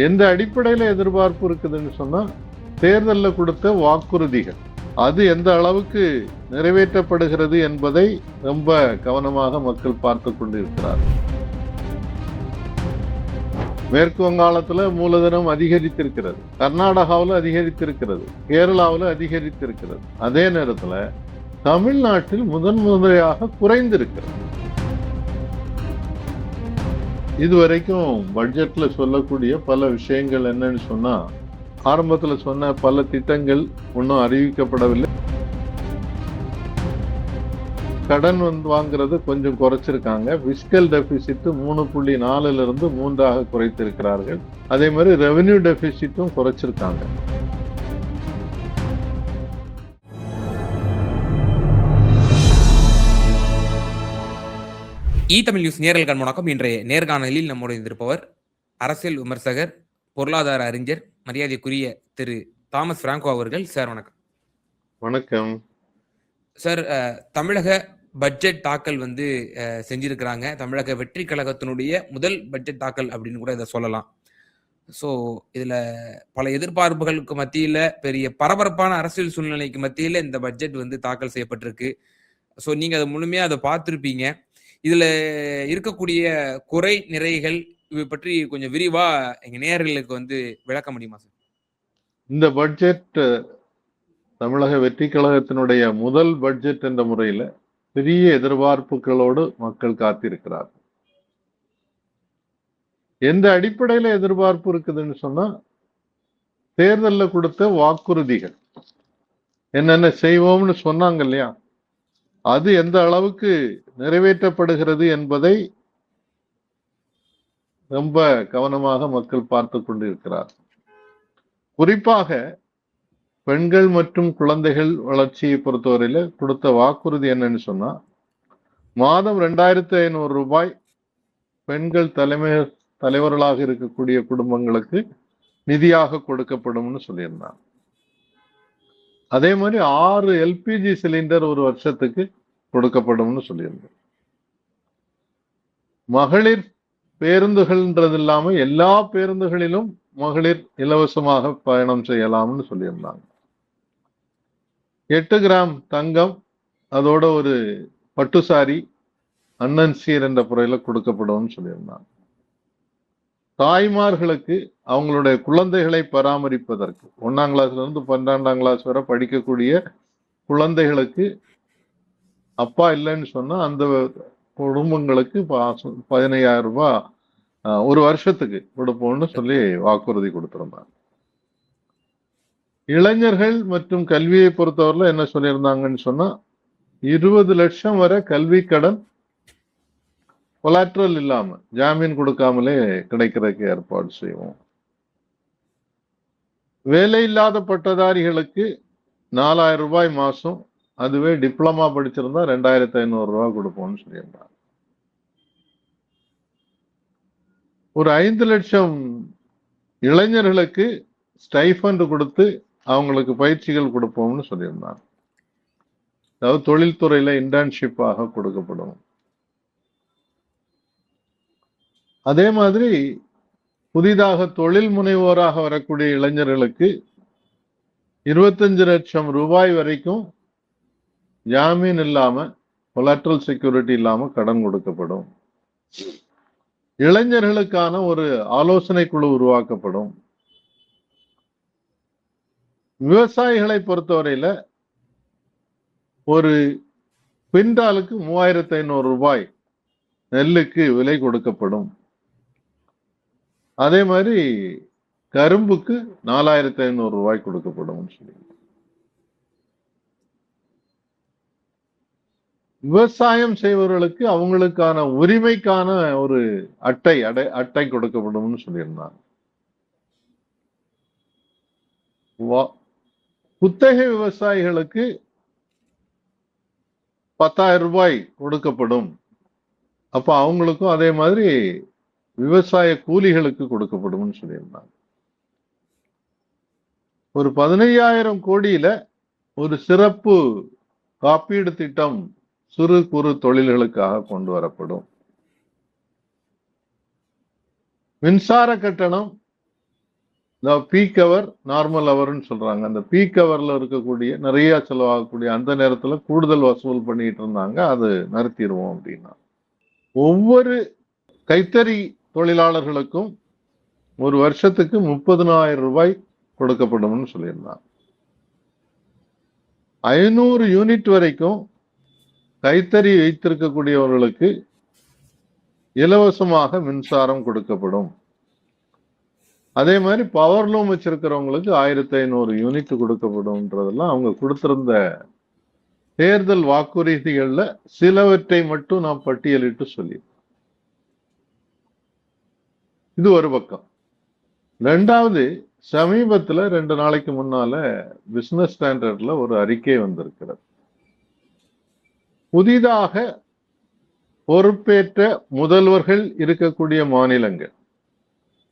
எந்த அடிப்படையில எதிர்பார்ப்பு இருக்குதுன்னு சொன்னா, தேர்தல்ல கொடுத்த வாக்குறுதிகள் அது எந்த அளவுக்கு நிறைவேற்றப்படுகிறது என்பதை ரொம்ப கவனமாக மக்கள் பார்த்து கொண்டிருக்கிறார்கள். மேற்கு வங்காளத்துல மூலதனம் அதிகரித்திருக்கிறது, கர்நாடகாவில் அதிகரித்திருக்கிறது, கேரளாவில் அதிகரித்திருக்கிறது. அதே நேரத்துல தமிழ்நாட்டில் முதன்முறையாக குறைந்திருக்கிறது. இதுவரைக்கும் பட்ஜெட்ல சொல்லக்கூடிய பல விஷயங்கள் என்னன்னு சொன்னா, ஆரம்பத்துல சொன்ன பல திட்டங்கள் இன்னும் அறிவிக்கப்படவில்லை. கடன் வாங்குறது கொஞ்சம் குறைச்சிருக்காங்க. பிஸ்கல் டெபிசிட் 3.4 இருந்து 3 குறைத்திருக்கிறார்கள். அதே மாதிரி ரெவென்யூ டெபிசிட்டும் குறைச்சிருக்காங்க. தமிழ் நியூஸ் நேரல் வணக்கம். இன்றைய நேர்காணலில் நம்முடைய இருப்பவர் அரசியல் விமர்சகர், பொருளாதார அறிஞர், மரியாதைக்குரிய திரு தாமஸ் பிராங்கோ அவர்கள். சார் வணக்கம். வணக்கம் சார். தமிழக பட்ஜெட் தாக்கல் செஞ்சிருக்கிறாங்க. தமிழக வெற்றி கழகத்தினுடைய முதல் பட்ஜெட் தாக்கல் அப்படின்னு கூட இதை சொல்லலாம். ஸோ இதுல பல எதிர்பார்ப்புகளுக்கு மத்தியில, பெரிய பரபரப்பான அரசியல் சூழ்நிலைக்கு மத்தியில இந்த பட்ஜெட் தாக்கல் செய்யப்பட்டிருக்கு. ஸோ நீங்க அதை முழுமையா அதை பார்த்துருப்பீங்க. இதுல இருக்கக்கூடிய குறை நிறைகள் இவை பற்றி கொஞ்சம் விரிவா எங்க நேயர்களுக்கு விளக்க முடியுமா சார்? இந்த பட்ஜெட் தமிழக வெற்றி கழகத்தினுடைய முதல் பட்ஜெட் என்ற முறையில பெரிய எதிர்பார்ப்புகளோடு மக்கள் காத்திருக்கிறார்கள். எந்த அடிப்படையில எதிர்பார்ப்பு இருக்குதுன்னு சொன்னா, தேர்தல்ல கொடுத்த வாக்குறுதிகள் என்னென்ன செய்வோம்னு சொன்னாங்க இல்லையா, அது எந்த அளவுக்கு நிறைவேற்றப்படுகிறது என்பதை ரொம்ப கவனமாக மக்கள் பார்த்து கொண்டிருக்கிறார். குறிப்பாக பெண்கள் மற்றும் குழந்தைகள் வளர்ச்சியை பொறுத்தவரையில கொடுத்த வாக்குறுதி என்னன்னு சொன்னா, மாதம் 2500 ரூபாய் பெண்கள் தலைவர்களாக இருக்கக்கூடிய குடும்பங்களுக்கு நிதியாக கொடுக்கப்படும் சொல்லியிருந்தாங்க. அதே மாதிரி 6 LPG சிலிண்டர் ஒரு வருஷத்துக்கு கொடுக்கப்படும் சொல்லியிருந்தோம். மகளிர் பேருந்துகள்ன்றது இல்லாம எல்லா பேருந்துகளிலும் மகளிர் இலவசமாக பயணம் செய்யலாம்னு சொல்லியிருந்தாங்க. 8 கிராம் தங்கம், அதோட ஒரு பட்டுசாரி அண்ணன் சீர் என்ற முறையில கொடுக்கப்படும் சொல்லியிருந்தாங்க. தாய்மார்களுக்கு அவங்களுடைய குழந்தைகளை பராமரிப்பதற்கு 1ஆம் கிளாஸ்ல இருந்து 12ஆம் கிளாஸ் வரை படிக்கக்கூடிய குழந்தைகளுக்கு அப்பா இல்லைன்னு சொன்னா அந்த குடும்பங்களுக்கு 15,000 ரூபாய் ஒரு வருஷத்துக்கு கொடுப்போம்னு சொல்லி வாக்குறுதி கொடுத்திருந்தாங்க. இளைஞர்கள் மற்றும் கல்வியை பொறுத்தவரையில என்ன சொல்லியிருந்தாங்கன்னு சொன்னா, 20 லட்சம் வரை கல்வி கடன் கொலாட்ரல் இல்லாம, ஜாமீன் கொடுக்காமலே கிடைக்கிறதுக்கு ஏற்பாடு செய்வோம். வேலை இல்லாத பட்டதாரிகளுக்கு 4,000 ரூபாய் மாசம், அதுவே டிப்ளமா படிச்சிருந்தா 2,500 ரூபாய் கொடுப்போம்னு சொல்லியிருந்தாங்க. ஒரு 5 லட்சம் இளைஞர்களுக்கு ஸ்டைஃபண்ட் கொடுத்து அவங்களுக்கு பயிற்சிகள் கொடுப்போம்னு சொல்லியிருந்தாங்க. அதாவது தொழில்துறையில இன்டர்ன்ஷிப்பாக கொடுக்கப்படும். அதே மாதிரி புதிதாக தொழில் முனைவோராக வரக்கூடிய இளைஞர்களுக்கு 25 லட்சம் ரூபாய் வரைக்கும் ஜாமீன் இல்லாம, கொலாட்ரல் செக்யூரிட்டி இல்லாம கடன் கொடுக்கப்படும். இளைஞர்களுக்கான ஒரு ஆலோசனை குழு உருவாக்கப்படும். விவசாயிகளை பொறுத்தவரையில ஒரு குவிண்டாலுக்கு 3,500 ரூபாய் நெல்லுக்கு விலை கொடுக்கப்படும். அதே மாதிரி கரும்புக்கு 4,500 ரூபாய் கொடுக்கப்படும் சொல்லி. விவசாயம் செய்வர்களுக்கு அவங்களுக்கான உரிமைக்கான ஒரு அட்டை கொடுக்கப்படும் சொல்லியிருந்தாங்க. குத்தகை விவசாயிகளுக்கு 10,000 ரூபாய் கொடுக்கப்படும். அப்ப அவங்களுக்கும் அதே மாதிரி விவசாய கூலிகளுக்கு கொடுக்கப்படும் சொல்லியிருந்தாங்க. ஒரு 15,000 கோடியில ஒரு சிறப்பு காப்பீடு திட்டம் சிறு குறு தொழில்களுக்காக கொண்டு வரப்படும். மின்சார கட்டணம் இந்த பீக் அவர், நார்மல் அவர்னு சொல்றாங்க. அந்த பீக் அவர்ல இருக்கக்கூடிய நிறைய செலவாகக்கூடிய அந்த நேரத்துல கூடுதல் வசூல் பண்ணிட்டு இருந்தாங்க. அது நிறுத்திடுவோம் அப்படின்னா, ஒவ்வொரு கைத்தறி தொழிலாளர்களுக்கும் ஒரு வருஷத்துக்கு 30,000 ரூபாய் கொடுக்கப்படும் சொல்லியிருந்தாங்க. 500 யூனிட் வரைக்கும் கைத்தறி வைத்திருக்கக்கூடியவர்களுக்கு இலவசமாக மின்சாரம் கொடுக்கப்படும். அதே மாதிரி பவர்லூம் வச்சிருக்கிறவங்களுக்கு 1500 யூனிட் கொடுக்கப்படும்ன்றதெல்லாம் அவங்க கொடுத்திருந்த தேர்தல் வாக்குறுதிகள்ல சிலவற்றை மட்டும் நான் பட்டியலிட்டு சொல்லி. இது ஒரு பக்கம். ரெண்டாவது, சமீபத்துல 2 நாளைக்கு முன்னால பிசினஸ் ஸ்டாண்டர்ட்ல ஒரு அறிக்கை வந்திருக்கிறது. புதிதாக பொறுப்பேற்ற முதல்வர்கள் இருக்கக்கூடிய மாநிலங்கள்,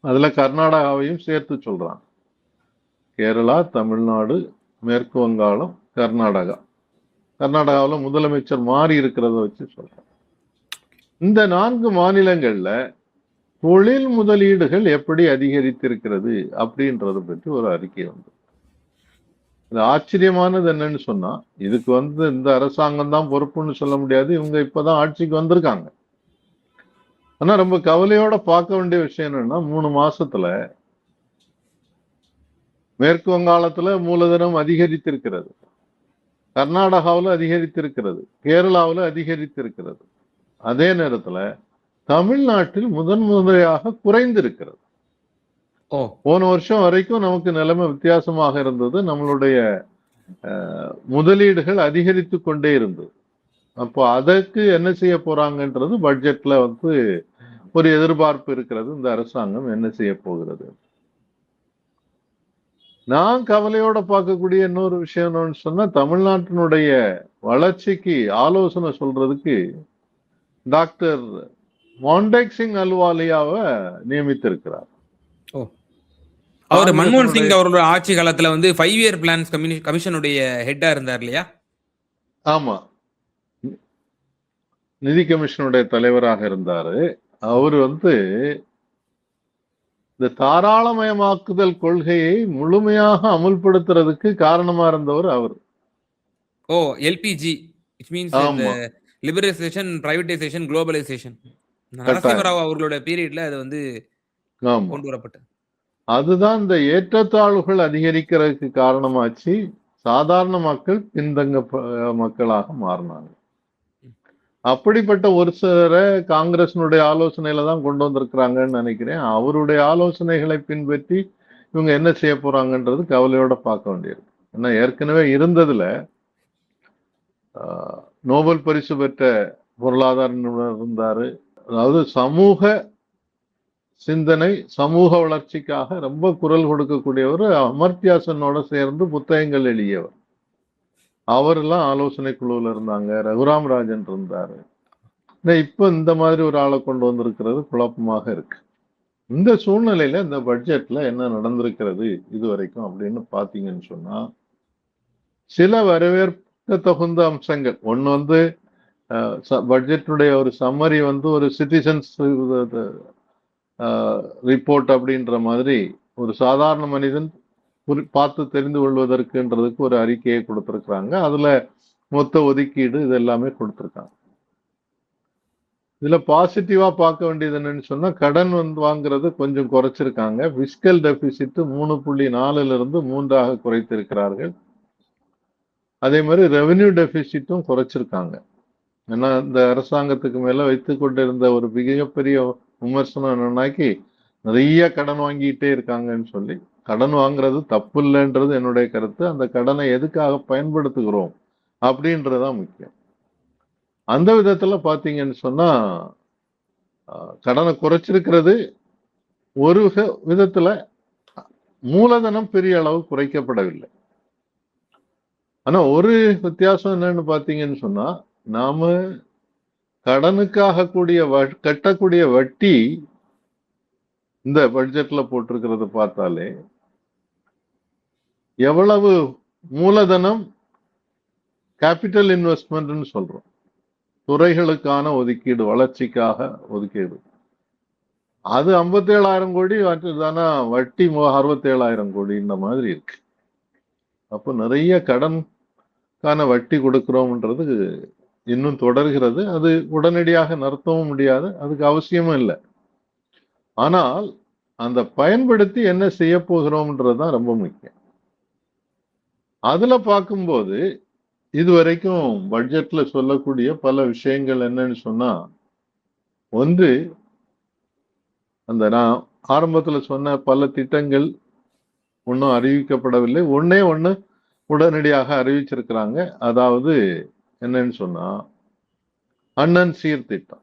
அதுல கர்நாடகாவையும் சேர்த்து சொல்றாங்க. கேரளா, தமிழ்நாடு, மேற்கு வங்காளம், கர்நாடகா. கர்நாடகாவில் முதலமைச்சர் மாறி இருக்கிறத வச்சு சொல்றாங்க. இந்த 4 மாநிலங்கள்ல தொழில் முதலீடுகள் எப்படி அதிகரித்திருக்கிறது அப்படின்றத பற்றி ஒரு அறிக்கை வந்து. இது ஆச்சரியமானது என்னன்னு சொன்னா, இதுக்கு இந்த அரசாங்கம் தான் பொறுப்புன்னு சொல்ல முடியாது. இவங்க இப்பதான் ஆட்சிக்கு வந்திருக்காங்க. ஆனா ரொம்ப கவலையோட பார்க்க வேண்டிய விஷயம் என்னன்னா, 3 மாசத்துல மேற்கு வங்காளத்துல மூலதனம் அதிகரித்திருக்கிறது, கர்நாடகாவில் அதிகரித்திருக்கிறது, கேரளாவில் அதிகரித்திருக்கிறது. அதே நேரத்துல தமிழ்நாட்டில் முதன்முறையாக குறைந்திருக்கிறது. போன வருஷம் வரைக்கும் நமக்கு நிலைமை வித்தியாசமாக இருந்தது. நம்மளுடைய முதலீடுகள் அதிகரித்து கொண்டே இருந்தது. அப்போ அதற்கு என்ன செய்ய போறாங்கன்றது பட்ஜெட்ல ஒரு எதிர்பார்ப்பு இருக்கிறது. இந்த அரசாங்கம் என்ன செய்ய போகிறது? நான் கவலையோட பார்க்கக்கூடிய இன்னொரு விஷயம் என்னன்னு சொன்னா, தமிழ்நாட்டினுடைய வளர்ச்சிக்கு ஆலோசனை சொல்றதுக்கு டாக்டர் மாண்டேக் சிங் அலுவாலியாவை நியமித்திருக்கிறார். அவர் மன்மோகன் சிங் அவரோட ஆட்சி காலத்துல 5 இயர் பிளான்ஸ் கமிஷனுடைய ஹெட்டா இருந்தார் இல்லையா? ஆமா, நிதி கமிஷனுடைய தலைவராக இருந்தாரு. அவர் இந்த தாராளமயமாக்குதல் கொள்கையை முழுமையாக அமுல்படுத்துறதுக்கு காரணமா இருந்தவர் அவர். LPG liberalisation, privatisation, globalisation. Narasimha Rao அவர்களோட பீரியட்ல அது கொண்டு வரப்பட்டது. அதுதான் இந்த ஏற்றத்தாழ்வுகள் அதிகரிக்கிறதுக்கு காரணமாச்சு. சாதாரண மக்கள் பின்தங்க மக்களாக மாறினாங்க. அப்படிப்பட்ட ஒரு சிலரை காங்கிரசினுடைய ஆலோசனையில தான் கொண்டு வந்திருக்கிறாங்கன்னு நினைக்கிறேன். அவருடைய ஆலோசனைகளை பின்பற்றி இவங்க என்ன செய்ய போறாங்கன்றது கவலையோட பார்க்க வேண்டியது. ஏன்னா ஏற்கனவே இருந்ததுல நோபல் பரிசு பெற்ற பொருளாதார நிபுணர் இருந்தாரு. அதாவது சமூக சிந்தனை, சமூக வளர்ச்சிக்காக ரொம்ப குரல் கொடுக்கக்கூடியவர். அமர்த்தியா சென்னோட சேர்ந்து புத்தகங்கள் எழுதியவர். அவரெல்லாம் ஆலோசனை குழுவில் இருந்தாங்க. ரகுராம் ராஜன் இருந்தாரு. இப்ப இந்த மாதிரி ஒரு ஆளை கொண்டு வந்திருக்கிறது குழப்பமாக இருக்கு. இந்த சூழ்நிலையில இந்த பட்ஜெட்ல என்ன நடந்திருக்கிறது இதுவரைக்கும் அப்படின்னு பாத்தீங்கன்னு சொன்னா, சில வரவேற்க தகுந்த அம்சங்கள். ஒண்ணு பட்ஜெட்டுடைய ஒரு சம்மரி ஒரு சிட்டிசன்ஸ் ரிப்போர்ட் அப்படின்ற மாதிரி ஒரு சாதாரண மனிதன் பார்த்து தெரிந்து கொள்வதற்குன்றதுக்கு ஒரு அறிக்கையை கொடுத்திருக்கிறாங்க. அதுல மொத்த ஒதுக்கீடு இது எல்லாமே கொடுத்திருக்காங்க. இதுல பாசிட்டிவா பார்க்க வேண்டியது என்னன்னு சொன்னா, கடன் வாங்குறது கொஞ்சம் குறைச்சிருக்காங்க. பிஸ்கல் டெபிசிட் 3.4 இருந்து 3 குறைத்திருக்கிறார்கள். அதே மாதிரி ரெவென்யூ டெபிசிட்டும் குறைச்சிருக்காங்க. ஏன்னா இந்த அரசாங்கத்துக்கு மேல வைத்துக் கொண்டிருந்த ஒரு மிகப்பெரிய விமர்சனம் என்னன்னாக்கி, நிறைய கடன் வாங்கிட்டே இருக்காங்கன்னு சொல்லி. கடன் வாங்குறது தப்பு இல்லைன்றது என்னுடைய கருத்து. அந்த கடனை எதுக்காக பயன்படுத்துகிறோம் அப்படின்றதுதான் முக்கியம். அந்த விதத்துல பாத்தீங்கன்னு சொன்னா, கடனை குறைச்சிருக்கிறது ஒரு விதத்துல, மூலதனம் பெரிய அளவு குறைக்கப்படவில்லை. ஆனா ஒரு வித்தியாசம் என்னன்னு பாத்தீங்கன்னு சொன்னா, நாம கடனுக்காக கட்டக்கூடிய வட்டி இந்த பட்ஜெட்ல போட்டிருக்கிறத பார்த்தாலே, எவ்வளவு மூலதனம் கேபிட்டல் இன்வெஸ்ட்மெண்ட்னு சொல்றோம், துறைகளுக்கான ஒதுக்கீடு, வளர்ச்சிக்காக ஒதுக்கீடு, அது 57,000 கோடி, தானா வட்டி 67,000 கோடி இந்த மாதிரி இருக்கு. அப்போ நிறைய கடனுக்கான வட்டி கொடுக்கிறோம்ன்றது இன்னும் தொடர்கிறது. அது உடனடியாக நிறுத்தவும் முடியாது, அதுக்கு அவசியமும் இல்லை. ஆனால் அந்த பயன்படுத்தி என்ன செய்ய போகிறோம்ன்றதுதான் ரொம்ப முக்கியம். அதுல பார்க்கும்போது இதுவரைக்கும் பட்ஜெட்ல சொல்லக்கூடிய பல விஷயங்கள் என்னன்னு சொன்னா, ஒன்று அந்த நான் ஆரம்பத்துல சொன்ன பல திட்டங்கள் ஒன்றும் அறிவிக்கப்படவில்லை. ஒண்ணே ஒண்ணு உடனடியாக அறிவிச்சிருக்கிறாங்க. அதாவது என்னன்னு சொன்னா, அண்ணன் சீர்திட்டம்.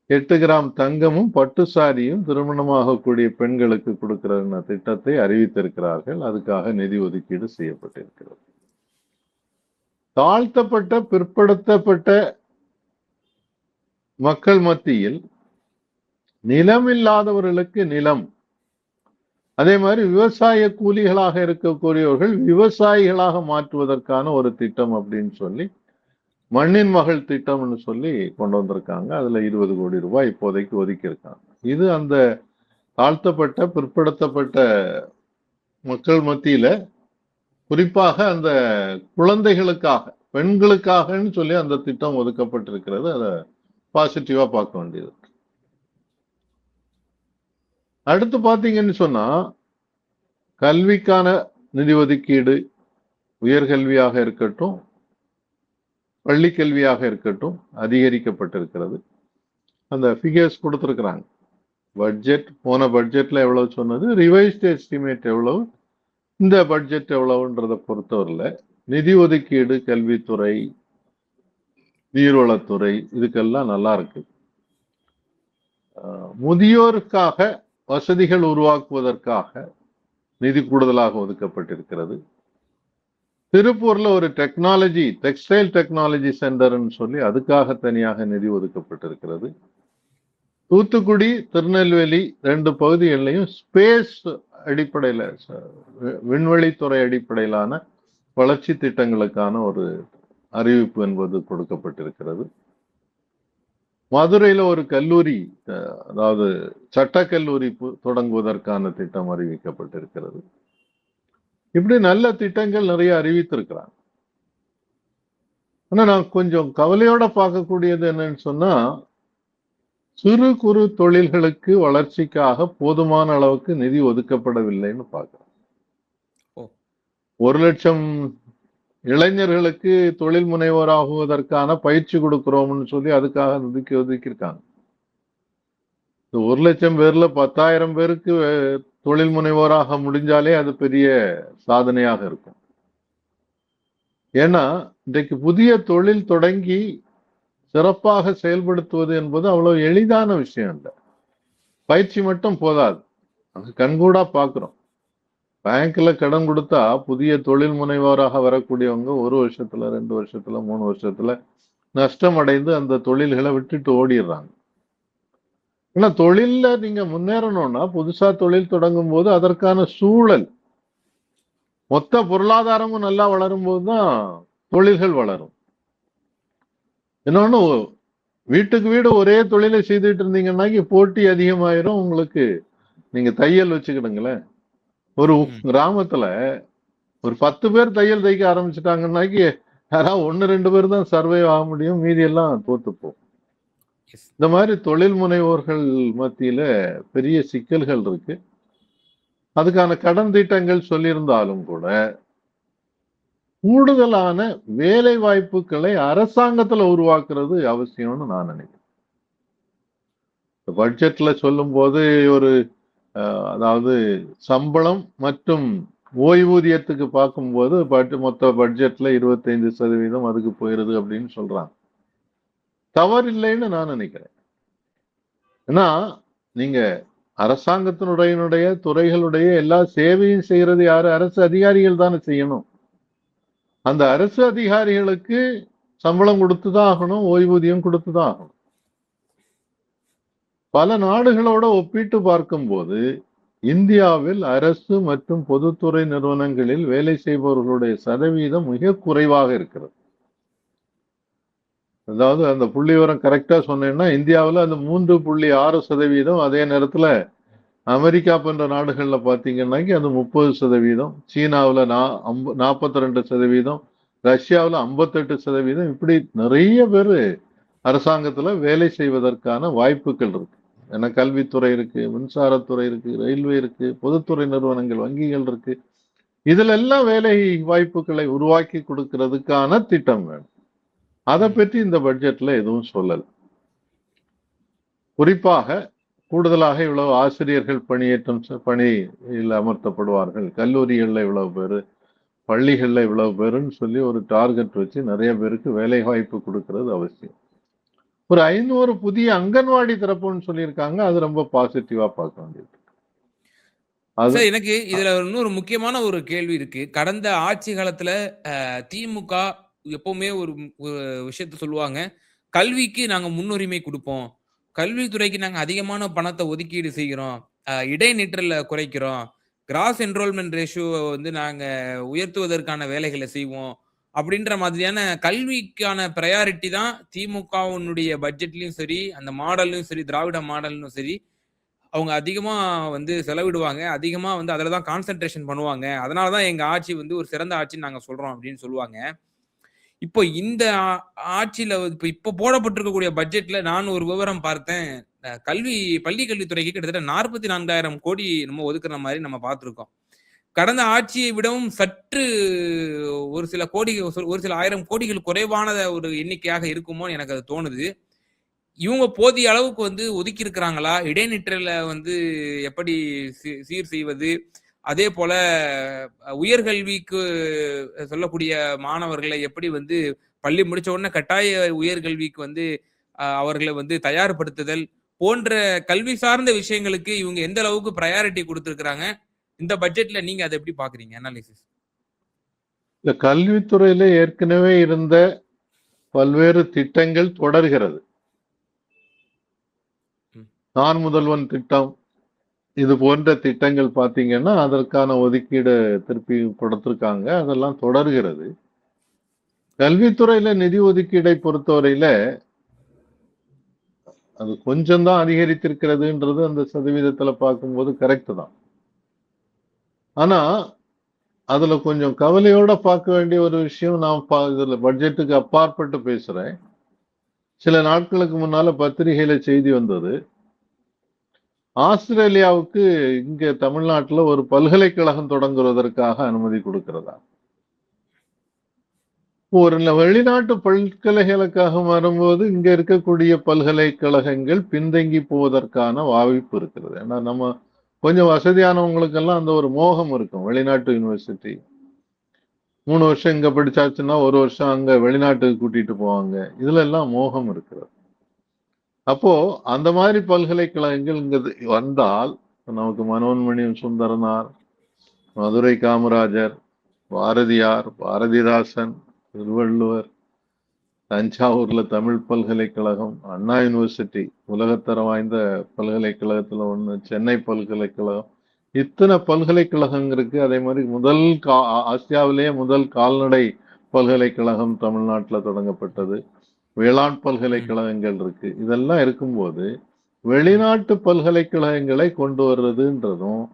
8 கிராம் தங்கமும் பட்டு சாரியும் திருமணமாகக்கூடிய பெண்களுக்கு கொடுக்கிற திட்டத்தை அறிவித்திருக்கிறார்கள். அதுக்காக நிதி ஒதுக்கீடு செய்யப்பட்டிருக்கிறது. தாழ்த்தப்பட்ட பிற்படுத்தப்பட்ட மக்கள் மத்தியில் நிலம் இல்லாதவர்களுக்கு நிலம், அதே மாதிரி விவசாய கூலிகளாக இருக்கக்கூடியவர்கள் விவசாயிகளாக மாற்றுவதற்கான ஒரு திட்டம் அப்படின்னு சொல்லி மண்ணின் மகள் திட்டம்னு சொல்லி கொண்டு வந்திருக்காங்க. அதுல 20 கோடி ரூபாய் இப்போதைக்கு ஒதுக்கி இருக்காங்க. இது அந்த தாழ்த்தப்பட்ட பிற்படுத்தப்பட்ட மக்கள் மத்தியில குறிப்பாக அந்த குழந்தைகளுக்காக, பெண்களுக்காகன்னு சொல்லி அந்த திட்டம் ஒதுக்கப்பட்டிருக்கிறது. அதை பாசிட்டிவா பார்க்க வேண்டியது. அடுத்து பாத்தீங்கன்னு சொன்னா, கல்விக்கான நிதி ஒதுக்கீடு உயர்கல்வியாக இருக்கட்டும், பள்ளி கல்வியாக இருக்கட்டும் அதிகரிக்கப்பட்டிருக்கிறது. அந்த ஃபிகர்ஸ் கொடுத்திருக்கிறாங்க. பட்ஜெட் போன பட்ஜெட்ல எவ்வளவு சொன்னது, ரிவைஸ்ட் எஸ்டிமேட் எவ்வளவு, இந்த பட்ஜெட் எவ்வளவுன்றதை பொறுத்தவரையில நிதி ஒதுக்கீடு கல்வித்துறை, நீர்வளத்துறை இதுக்கெல்லாம் நல்லா இருக்கு. முதியோருக்காக வசதிகள் உருவாக்குவதற்காக நிதி கூடுதலாக ஒதுக்கப்பட்டிருக்கிறது. திருப்பூர்ல ஒரு டெக்ஸ்டைல் டெக்னாலஜி சென்டர்னு சொல்லி அதுக்காக தனியாக நிதி ஒதுக்கப்பட்டிருக்கிறது. தூத்துக்குடி, திருநெல்வேலி 2 பகுதிகளிலையும் ஸ்பேஸ் அடிப்படையில, விண்வெளித்துறை அடிப்படையிலான வளர்ச்சி திட்டங்களுக்கான ஒரு அறிவிப்பு என்பது கொடுக்கப்பட்டிருக்கிறது. மதுரையில ஒரு கல்லூரி, அதாவது சட்டக்கல்லூரி தொடங்குவதற்கான திட்டம் அறிவிக்கப்பட்டிருக்கிறது. இப்படி நல்ல திட்டங்கள் நிறைய அறிவித்திருக்கிறாங்க. ஆனா நான் கொஞ்சம் கவலையோட பார்க்கக்கூடியது என்னன்னு சொன்னா, சிறு குறு தொழில்களுக்கு வளர்ச்சிக்காக போதுமான அளவுக்கு நிதி ஒதுக்கப்படவில்லைன்னு பார்க்கிறோம். 1 லட்சம் இளைஞர்களுக்கு தொழில் முனைவோராகுவதற்கான பயிற்சி கொடுக்கிறோம்னு சொல்லி அதுக்காக ஒதுக்கியிருக்காங்க. 1 லட்சம் பேர்ல 10,000 பேருக்கு தொழில் முனைவோராக முடிஞ்சாலே அது பெரிய சாதனையாக இருக்கும். ஏன்னா இன்றைக்கு புதிய தொழில் தொடங்கி சிறப்பாக செயல்படுத்துவது என்பது அவ்வளவு எளிதான விஷயம் இல்லை. பயிற்சி மட்டும் போதாது, கண்கூடா பார்க்கிறோம். பேங்க்ல கடன் கொடுத்தா புதிய தொழில் முனைவோராக வரக்கூடியவங்க 1 வருஷத்துல 2 வருஷத்துல 3 வருஷத்துல நஷ்டம் அடைந்து அந்த தொழில்களை விட்டுட்டு ஓடிடுறாங்க. ஆனா தொழில்ல நீங்க முன்னேறணும்னா புதுசா தொழில் தொடங்கும் போது அதற்கான சூழல், மொத்த பொருளாதாரமும் நல்லா வளரும் போதுதான் தொழில்கள் வளரும். இன்னொன்னு, வீட்டுக்கு வீடு ஒரே தொழிலை செய்துட்டு இருந்தீங்கன்னா போட்டி அதிகமாயிரும் உங்களுக்கு. நீங்க தையல் வச்சுக்கிடுங்களேன், ஒரு கிராமத்துல ஒரு 10 பேர் தையல் தைக்க ஆரம்பிச்சுட்டாங்கன்னாக்கி யாராவது 1-2 பேர் தான் சர்வே ஆக முடியும், மீதி எல்லாம் தோத்துப்போம். இந்த மாதிரி தொழில் முனைவோர்கள் மத்தியில பெரிய சிக்கல்கள் இருக்கு. அதுக்கான கடன் திட்டங்கள் சொல்லியிருந்தாலும் கூட கூடுதலான வேலை வாய்ப்புகளை அரசாங்கத்துல உருவாக்குறது அவசியம்னு நான் நினைக்கிறேன். பட்ஜெட்ல சொல்லும் போது ஒரு அதாவது சம்பளம் மற்றும் ஓய்வூதியத்துக்கு பார்க்கும்போது மொத்த பட்ஜெட்ல 25% அதுக்கு போயிருது அப்படின்னு சொல்றாங்க. தவறில்லைன்னு நான் நினைக்கிறேன். ஏன்னா நீங்க அரசாங்கத்தினுடைய துறைகளுடைய எல்லா சேவையும் செய்யறது யாரு? அரசு அதிகாரிகள் தானே செய்யணும். அந்த அரசு அதிகாரிகளுக்கு சம்பளம் கொடுத்துதான் ஆகணும், ஓய்வூதியம் கொடுத்துதான் ஆகணும். பல நாடுகளோட ஒப்பிட்டு பார்க்கும்போது இந்தியாவில் அரசு மற்றும் பொதுத்துறை நிறுவனங்களில் வேலை செய்பவர்களுடைய சதவீதம் மிக குறைவாக இருக்கிறது. அதாவது அந்த புள்ளி விவரம் கரெக்டா சொன்னேன்னா, இந்தியாவுல அந்த 3.6%, அதே நேரத்துல அமெரிக்கா போன்ற நாடுகள்ல பாத்தீங்கன்னாக்கி அது 30%, சீனாவுல 42%, ரஷ்யாவுல 58%, இப்படி நிறைய பேரு அரசாங்கத்துல வேலை செய்வதற்கான வாய்ப்புகள் இருக்கு. ஏன்னா கல்வித்துறை இருக்கு, மின்சாரத்துறை இருக்கு, ரயில்வே இருக்கு, பொதுத்துறை நிறுவனங்கள், வங்கிகள் இருக்கு. இதுல எல்லாம் வேலை வாய்ப்புகளை உருவாக்கி கொடுக்கிறதுக்கான திட்டம் வேணும். அதை பற்றி இந்த பட்ஜெட்ல எதுவும் சொல்லல. குறிப்பாக கூடுதலாக இவ்வளவு ஆசிரியர்கள் பணியில் அமர்த்தப்படுவார்கள், கல்லூரிகள்ல இவ்வளவு பேரு, பள்ளிகள்ல இவ்வளவு பேருன்னு சொல்லி ஒரு டார்கெட் வச்சு நிறைய பேருக்கு வேலை வாய்ப்பு கொடுக்கிறது அவசியம். ஒரு 500 புதிய அங்கன்வாடி திறப்புன்னு சொல்லியிருக்காங்க. அது ரொம்ப பாசிட்டிவா பார்க்க வேண்டியது. அது சார் எனக்கு இதுல இன்னொரு முக்கியமான ஒரு கேள்வி இருக்கு. கடந்த ஆட்சி காலத்துல திமுக எப்பவுமே ஒரு ஒரு விஷயத்த சொல்லுவாங்க. கல்விக்கு நாங்க முன்னுரிமை குடுப்போம். கல்வித்துறைக்கு நாங்க அதிகமான பணத்த ஒதுக்கீடு செய்கிறோம். இடைநிற்றல குறைக்கிறோம். கிராஸ் என்ரோல்மென்ட் ரேஷியோவ வந்து நாங்க உயர்த்துவதற்கான வேலைகள செய்வோம். அப்படின்ற மாதிரியான கல்விக்கான பிரையாரிட்டி தான் திமுகவினுடைய பட்ஜெட்லயும் சரி, அந்த மாடல்லயும் சரி, திராவிட மாடல்லும் சரி, அவங்க அதிகமா வந்து செலவிடுவாங்க. அதிகமா வந்து அதுல தான் கான்சன்ட்ரேஷன் பண்ணுவாங்க. அதனால தான் எங்க ஆட்சி வந்து ஒரு சிறந்த ஆட்சின்னு நாங்க சொல்றோம் அப்படின்னு சொல்லுவாங்க. இப்போ இந்த ஆட்சியில இப்போ போடப்பட்டிருக்கக்கூடிய பட்ஜெட்ல நான் ஒரு விவரம் பார்த்தேன். பள்ளி கல்வித்துறைக்கு கிட்டத்தட்ட 44,000 கோடி என்னமோ ஒதுக்குற மாரி நம்ம பார்த்திருக்கோம். கடந்த ஆட்சியை விடவும் சற்று ஒரு சில கோடி ஒரு சில 1000 கோடிகள் குறைவான ஒரு எண்ணிக்கையாக இருக்குமோன்னு எனக்கு அது தோணுது. இவங்க போதிய அளவுக்கு வந்து ஒதுக்கி இருக்கிறாங்களா? இடைநிற்றல வந்து எப்படி சீர் செய்வது? அதேபோல உயர்கல்விக்கு சொல்லக்கூடிய மாணவர்களை எப்படி வந்து பள்ளி முடிச்ச உடனே கட்டாய உயர்கல்விக்கு வந்து அவர்களை வந்து தயார்படுத்துதல் போன்ற கல்வி சார்ந்த விஷயங்களுக்கு இவங்க எந்த அளவுக்கு பிரையாரிட்டி கொடுத்திருக்கிறாங்க? இந்த பட்ஜெட்ல நீங்க அதை எப்படி பாக்குறீங்க? அனாலிசிஸ். இந்த கல்வித்துறையில ஏற்கனவே இருந்த பல்வேறு திட்டங்கள் தொடர்கிறது. நான் முதல்வன் திட்டம், இது போன்ற திட்டங்கள் பாத்தீங்கன்னா அதற்கான ஒதுக்கீடு திருப்பி கொடுத்திருக்காங்க. அதெல்லாம் தொடர்கிறது. கல்வித்துறையில நிதி ஒதுக்கீடை பொறுத்தவரையில அது கொஞ்சம் தான் அதிகரித்திருக்கிறதுன்றது அந்த சதவீதத்துல பார்க்கும்போது கரெக்ட் தான். ஆனா அதுல கொஞ்சம் கவலையோட பார்க்க வேண்டிய ஒரு விஷயம், நான் இதுல பட்ஜெட்டுக்கு அப்பாற்பட்டு பேசுறேன். சில நாட்களுக்கு முன்னால பத்திரிகையில செய்தி வந்தது. ஆஸ்திரேலியாவுக்கு இங்க தமிழ்நாட்டுல ஒரு பல்கலைக்கழகம் தொடங்குவதற்காக அனுமதி கொடுக்கிறதா. ஒரு வெளிநாட்டு பல்கலைக்கழகம் வரும்போது இங்க இருக்கக்கூடிய பல்கலைக்கழகங்கள் பின்தங்கி போவதற்கான வாய்ப்பு இருக்கிறது. ஏன்னா நம்ம கொஞ்சம் வசதியானவங்களுக்கெல்லாம் அந்த ஒரு மோகம் இருக்கும். வெளிநாட்டு யூனிவர்சிட்டி 3 வருஷம் இங்க படிச்சாச்சுன்னா 1 வருஷம் அங்க வெளிநாட்டுக்கு கூட்டிட்டு போவாங்க. இதுல எல்லாம் மோகம் இருக்கிறது. அப்போ அந்த மாதிரி பல்கலைக்கழகங்கள் இங்க வந்தால் நமக்கு மனோன்மணியம் சுந்தரனார், மதுரை காமராஜர், பாரதியார், பாரதிதாசன், திருவள்ளுவர், தஞ்சாவூர்ல தமிழ் பல்கலைக்கழகம், அண்ணா யூனிவர்சிட்டி உலகத்தரம் வாய்ந்த பல்கலைக்கழகத்துல ஒண்ணு, சென்னை பல்கலைக்கழகம், இத்தனை பல்கலைக்கழகம் இருக்கு. அதே மாதிரி ஆசியாவிலேயே முதல் கால்நடை பல்கலைக்கழகம் தமிழ்நாட்டுல தொடங்கப்பட்டது. வேளாண் பல்கலைக்கழகங்கள் இருக்கு. இதெல்லாம் இருக்கும்போது வெளிநாட்டு பல்கலைக்கழகங்களை கொண்டு வர்றதுன்றதும்,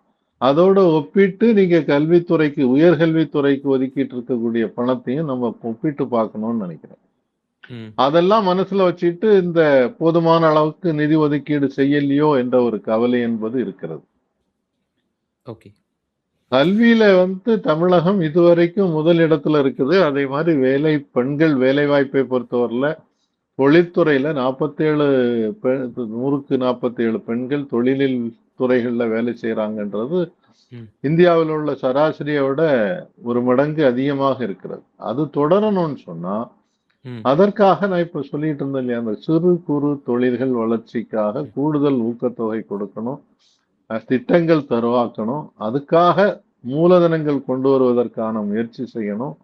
அதோட ஒப்பிட்டு நீங்க கல்வித்துறைக்கு, உயர்கல்வித்துறைக்கு ஒதுக்கிட்டு இருக்கக்கூடிய பணத்தையும் நம்ம ஒப்பிட்டு பார்க்கணும்னு நினைக்கிறேன். அதெல்லாம் மனசுல வச்சுட்டு இந்த போதுமான அளவுக்கு நிதி ஒதுக்கீடு செய்யலையோ என்ற ஒரு கவலை என்பது இருக்கிறது. கல்வியில தமிழகம் இதுவரைக்கும் முதல் இடத்துல இருக்குது. அதே மாதிரி பெண்கள் வேலை வாய்ப்பை பொறுத்தவரையில தொழில்துறையில 100க்கு 47 பெண்கள் தொழிலில் துறைகள்ல வேலை செய்யறாங்கன்றது இந்தியாவில் உள்ள சராசரியை விட 1 மடங்கு அதிகமாக இருக்கிறது. அது தொடரணும்னு சொன்னா அதற்காக நான் இப்ப சொல்லிட்டு இருந்தேன் இல்லையா, அந்த சிறு குறு தொழில்கள் வளர்ச்சிக்காக கூடுதல் ஊக்கத்தொகை கொடுக்கணும், திட்டங்கள் தருவாக்கணும், அதுக்காக மூலதனங்கள் கொண்டு வருவதற்கான முயற்சி செய்யணும்.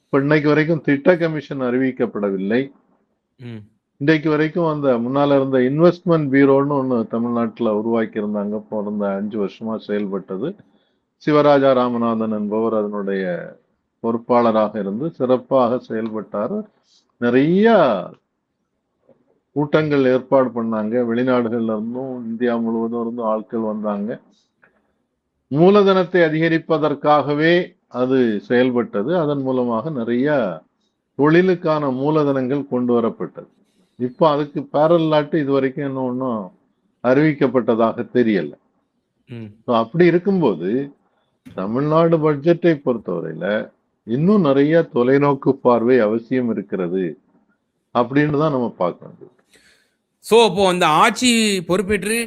இப்ப இன்னைக்கு வரைக்கும் திட்ட கமிஷன் அறிவிக்கப்படவில்லை. இன்றைக்கு வரைக்கும் அந்த முன்னால இருந்த இன்வெஸ்ட்மெண்ட் பியூரோன்னு ஒண்ணு தமிழ்நாட்டுல உருவாக்கி இருந்தாங்க. பிறந்த 5 வருஷமா செயல்பட்டது. சிவராஜா ராமநாதன் என்பவர் அதனுடைய பொறுப்பாளராக இருந்து சிறப்பாக செயல்பட்டார். நிறைய கூட்டங்கள் ஏற்பாடு பண்ணாங்க. வெளிநாடுகள்ல இருந்தும் இந்தியா முழுவதும் இருந்தும் ஆட்கள் வந்தாங்க. மூலதனத்தை அதிகரிப்பதற்காகவே அது செயல்பட்டது. அதன் மூலமாக நிறைய தொழிலுக்கான மூலதனங்கள் கொண்டு வரப்பட்டது. இப்போ அதுக்கு பேரலாட்டு இதுவரைக்கும் இன்னும் ஒன்றும் அறிவிக்கப்பட்டதாக தெரியல. அப்படி இருக்கும்போது தமிழ்நாடு பட்ஜெட்டை பொறுத்தவரையில இன்னும் நிறைய தொலைநோக்கு பார்வை அவசியம் இருக்கிறது அப்படின்னு தான் நம்ம பார்க்க வேண்டியது. ஸோ இப்போ அந்த ஆட்சி பொறுப்பேற்று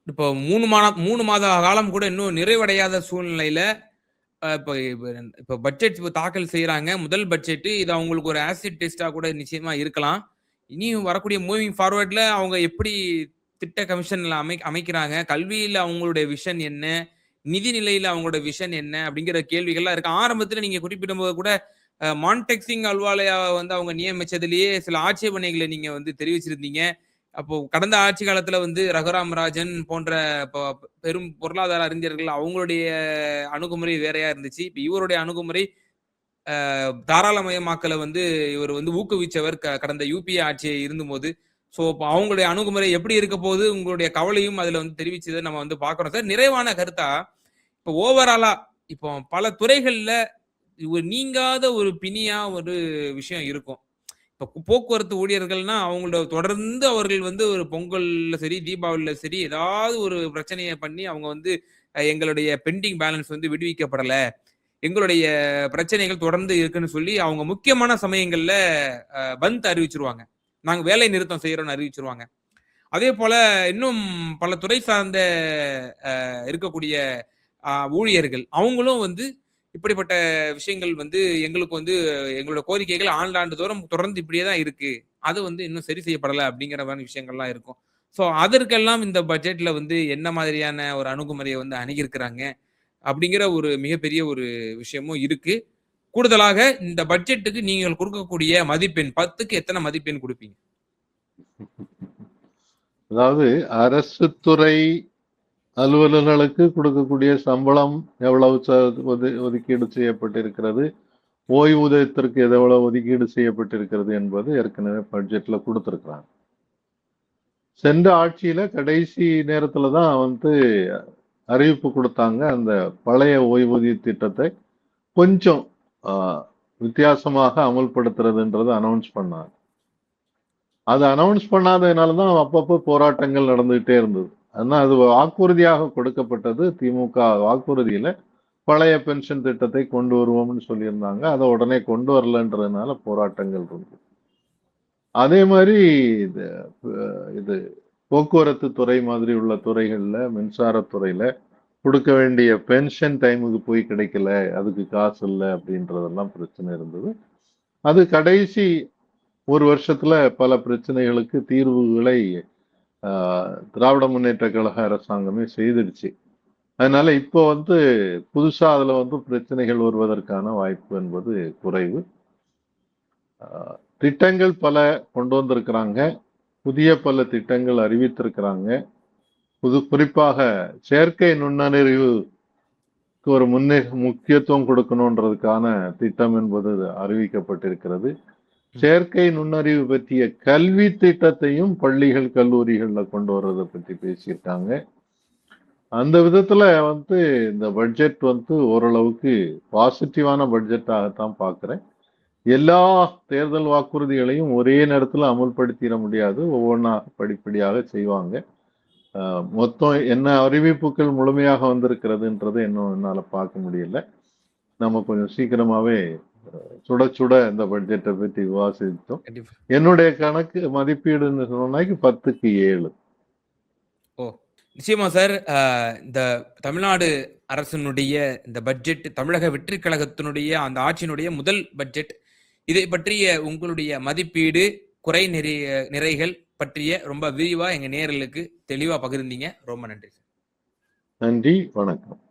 இப்போ 3 மாத காலம் கூட இன்னும் நிறைவடையாத சூழ்நிலையில இப்போ பட்ஜெட் தாக்கல் செய்யறாங்க. முதல் பட்ஜெட் இது அவங்களுக்கு ஒரு ஆசிட் டெஸ்டா கூட நிச்சயமா இருக்கலாம். இனியும் வரக்கூடிய மூவிங் ஃபார்வர்ட்ல அவங்க எப்படி திட்ட கமிஷன்ல அமைக்கிறாங்க, கல்வியில அவங்களுடைய விஷன் என்ன, நிதி நிலையில அவங்களோட விஷன் என்ன அப்படிங்கிற கேள்விகள்லாம் இருக்கு. ஆரம்பத்துல நீங்க குறிப்பிடும் போது கூட மான்டெக் சிங் அல்வாலையா வந்து அவங்க நியமிச்சதுலயே சில ஆட்சேபனைகளை நீங்க வந்து தெரிவிச்சிருந்தீங்க. அப்போ கடந்த ஆட்சி காலத்துல வந்து ரகுராம் ராஜன் போன்ற பெரும் பொருளாதார அறிஞர்கள் அவங்களுடைய அணுகுமுறை வேறையா இருந்துச்சு. இப்ப இவருடைய அணுகுமுறை தாராளமயமாக்கலை வந்து இவர் வந்து ஊக்குவிச்சவர் கடந்த யூபிஏ ஆட்சியை இருந்தபோது. ஸோ இப்போ அவங்களுடைய அணுகுமுறை எப்படி இருக்க போது உங்களுடைய கவலையும் அதுல வந்து தெரிவிச்சதை நம்ம வந்து பாக்குறோம் சார். நிறைவான கருத்தா இப்போ ஓவராலா இப்போ பல துறைகள்ல நீங்காத ஒரு பிணியா ஒரு விஷயம் இருக்கும். இப்போ போக்குவரத்து ஊழியர்கள்னா அவங்களோட தொடர்ந்து அவர்கள் வந்து ஒரு பொங்கல்ல சரி தீபாவளியில சரி ஏதாவது ஒரு பிரச்சனையை பண்ணி அவங்க வந்து எங்களுடைய பெண்டிங் பேலன்ஸ் வந்து விடுவிக்கப்படலை, எங்களுடைய பிரச்சனைகள் தொடர்ந்து இருக்குன்னு சொல்லி அவங்க முக்கியமான சமயங்கள்ல பந்த் அறிவிச்சிருவாங்க, நாங்க வேலை நிறுத்தம் செய்யறோம்னு அறிவிச்சிருவாங்க. அதே போல இன்னும் பல துறை சார்ந்த இருக்கக்கூடிய ஊழியர்கள் அவங்களும் வந்து இப்படிப்பட்ட விஷயங்கள் வந்து எங்களுக்கு வந்து எங்களோட கோரிக்கைகள் ஆண்டாண்டு தோறும் தொடர்ந்து இப்படியே தான் இருக்கு, அது வந்து இன்னும் சரி செய்யப்படலை அப்படிங்கிற மாதிரி விஷயங்கள்லாம் இருக்கும். ஸோ அதற்கெல்லாம் இந்த பட்ஜெட்ல வந்து என்ன மாதிரியான ஒரு அணுகுமுறையை வந்து அணுகியிருக்கிறாங்க அப்படிங்கிற ஒரு மிகப்பெரிய ஒரு விஷயமும் இருக்கு. கூடுதலாக இந்த பட்ஜெட்டுக்கு நீங்கள் கொடுக்கக்கூடிய மதிப்பெண் 10க்கு எத்தனை மதிப்பெண் கொடுப்பீங்க? அதாவது அரசு துறை அலுவலர்களுக்கு கொடுக்கக்கூடிய சம்பளம் எவ்வளவு ஒதுக்கீடு செய்யப்பட்டிருக்கிறது, ஓய்வூதியத்திற்கு எவ்வளவு ஒதுக்கீடு செய்யப்பட்டிருக்கிறது என்பது ஏற்கனவே பட்ஜெட்ல கொடுத்திருக்கிறாங்க. சென்ற ஆட்சியில கடைசி நேரத்துல தான் வந்து அறிவிப்பு கொடுத்தாங்க. அந்த பழைய ஓய்வூதிய திட்டத்தை கொஞ்சம் வித்தியாசமாக அமல்படுத்துறதுன்றது அனௌன்ஸ் பண்ணாங்க. அது அனௌன்ஸ் பண்ணாததுனாலதான் அப்பப்போ போராட்டங்கள் நடந்துகிட்டே இருந்தது. ஆனா அது வாக்குறுதியாக கொடுக்கப்பட்டது. திமுக வாக்குறுதியில பழைய பென்ஷன் திட்டத்தை கொண்டு வருவோம்னு சொல்லியிருந்தாங்க. அதை உடனே கொண்டு வரலன்றதுனால போராட்டங்கள் இருந்தது. அதே மாதிரி இது போக்குவரத்து துறை மாதிரி உள்ள துறைகள்ல மின்சாரத்துறையில கொடுக்க வேண்டிய பென்ஷன் டைமுக்கு போய் கிடைக்கல, அதுக்கு காசு இல்லை அப்படின்றதெல்லாம் பிரச்சனை இருந்தது. அது கடைசி ஒரு வருஷத்துல பல பிரச்சனைகளுக்கு தீர்வுகளை திராவிட முன்னேற்ற கழக அரசாங்கமே செய்திருச்சு. அதனால இப்போ வந்து புதுசா அதுல வந்து பிரச்சனைகள் வருவதற்கான வாய்ப்பு என்பது குறைவு. திட்டங்கள் பல கொண்டு வந்திருக்கிறாங்க, புதிய பல திட்டங்கள் அறிவித்திருக்கிறாங்க. குறிப்பாக செயற்கை நுண்ணறிவுக்கு ஒரு முக்கியத்துவம் கொடுக்கணுன்றதுக்கான திட்டம் என்பது அறிவிக்கப்பட்டிருக்கிறது. செயற்கை நுண்ணறிவு பற்றிய கல்வி திட்டத்தையும் பள்ளிகள் கல்லூரிகள்ல கொண்டு வர்றதை பற்றி பேசியிருக்காங்க. அந்த விதத்துல வந்து இந்த பட்ஜெட் வந்து ஓரளவுக்கு பாசிட்டிவான பட்ஜெட்டாகத்தான் பார்க்கிறேன். எல்லா தேர்தல் வாக்குறுதிகளையும் ஒரே நேரத்துல அமுல்படுத்திட முடியாது, ஒவ்வொன்றா படிப்படியாக செய்வாங்க. மொத்தம் என்ன அறிவிப்புகள் முழுமையாக வந்திருக்கிறதுன்றது இன்னும் என்னால பார்க்க முடியல. நம்ம கொஞ்சம் சீக்கிரமாவே சுட சுட இந்த பட்ஜெட்டை பற்றி விவாதித்தோம். என்னுடைய கணக்கு மதிப்பீடுன்னு சொன்னாக்கி 10க்கு 7. ஓ நிச்சயமா சார். இந்த தமிழ்நாடு அரசினுடைய இந்த பட்ஜெட் தமிழக வெற்றி கழகத்தினுடைய அந்த ஆட்சியினுடைய முதல் பட்ஜெட், இதை பற்றிய உங்களுடைய மதிப்பீடு, குறை நிறைகள் பற்றிய ரொம்ப விரிவா எங்க நேயர்களுக்கு தெளிவா பகிர்ந்தீங்க. ரொம்ப நன்றி சார். நன்றி, வணக்கம்.